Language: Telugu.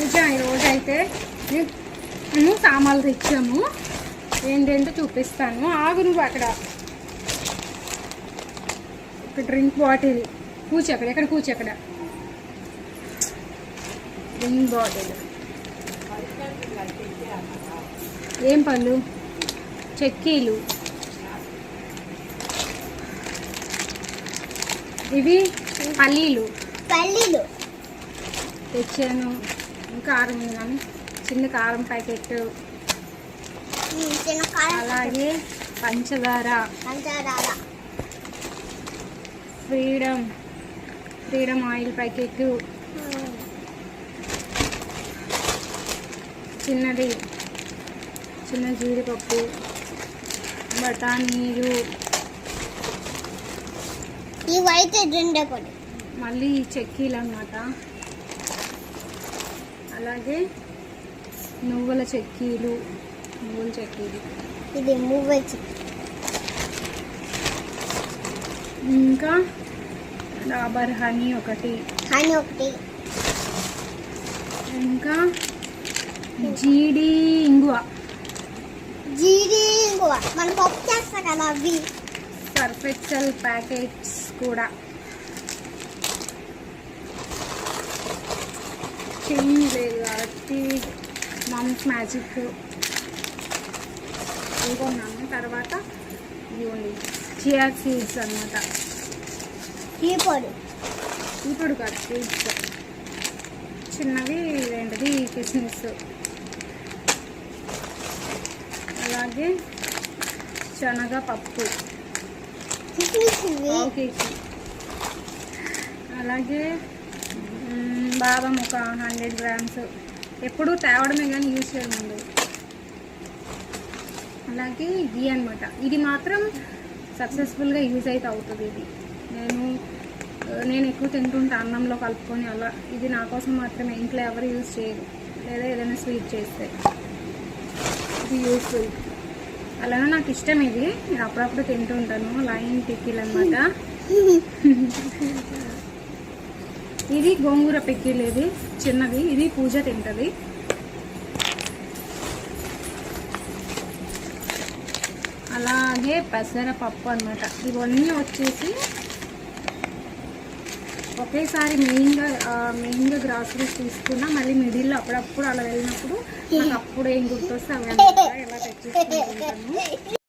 పూజ ఈరోజు అయితే మేము సామాన్లు తెచ్చాము. ఏంటంటే చూపిస్తాను. ఆగు నువ్వు అక్కడ. ఒక డ్రింక్ బాటిల్ కూర్చో అక్కడ. ఎక్కడ కూర్చో అక్కడ. డ్రింక్ బాటిల్ ఏం పళ్ళు, చెక్కీలు, ఇవి పల్లీలు తెచ్చాను. కారం విన్నాను, చిన్న కారం ప్యాకెట్, అలాగే పంచదార, ఫ్రీడమ్ ఆయిల్ ప్యాకెట్, చిన్న జీడిపప్పు, బఠానీలు, ఇవైతే జెండపడి, మళ్ళీ చెక్కీలు అన్నమాట. అలాగే నువ్వుల చెక్కీలు, ఇది నువ్వుల చెక్కీ. ఇంకా డాబర్ హనీ ఒకటి, ఇంకా జీడి ఇంగువ మనం పప్పు చేస్తాం కదా అవి. సర్ఫ్ ఎక్సెల్ ప్యాకెట్స్ కూడా. చేంజ్ లేదు కాబట్టి మామ్స్ మ్యాజిక్ అనుకున్నాము. తర్వాత ఇవ్వండి చియా సీడ్స్ అనమాట. ఇప్పుడు కాదు సీడ్స్ చిన్నవి, ఏంటిది కిస్మిస్. అలాగే శనగపప్పు కేజీ. అలాగే బాదం ఒక 100 grams. ఎప్పుడు తేవడమే కానీ యూజ్ చేయడం ఉండదు. అలాగే గీ అనమాట. ఇది మాత్రం సక్సెస్ఫుల్గా యూజ్ అయితే అవుతుంది. ఇది నేను ఎక్కువ తింటుంటా అన్నంలో కలుపుకొని అలా. ఇది నా కోసం మాత్రమే, ఇంట్లో ఎవరు యూజ్ చేయరు. లేదా ఏదైనా స్వీట్ చేస్తే ఇది యూస్ఫుల్. అలానే నాకు ఇష్టం ఇది, నేను అప్పుడప్పుడు తింటూ ఉంటాను. లైన్ పికిల్ అనమాట. ఇది గోంగూర పికిల్, ఇది చిన్నది. ఇది పూజ తింటుంది. అలాగే పెసరపప్పు అనమాట. ఇవన్నీ వచ్చేసి ఒకేసారి మెయిన్గా గ్రాసరీస్ తీసుకున్నా, మళ్ళీ మిడిల్లో అప్పుడప్పుడు అలా వెళ్ళినప్పుడు నాకు అప్పుడు ఏం గుర్తొస్తే అవి ఎలా తెచ్చేసుకుంటాను.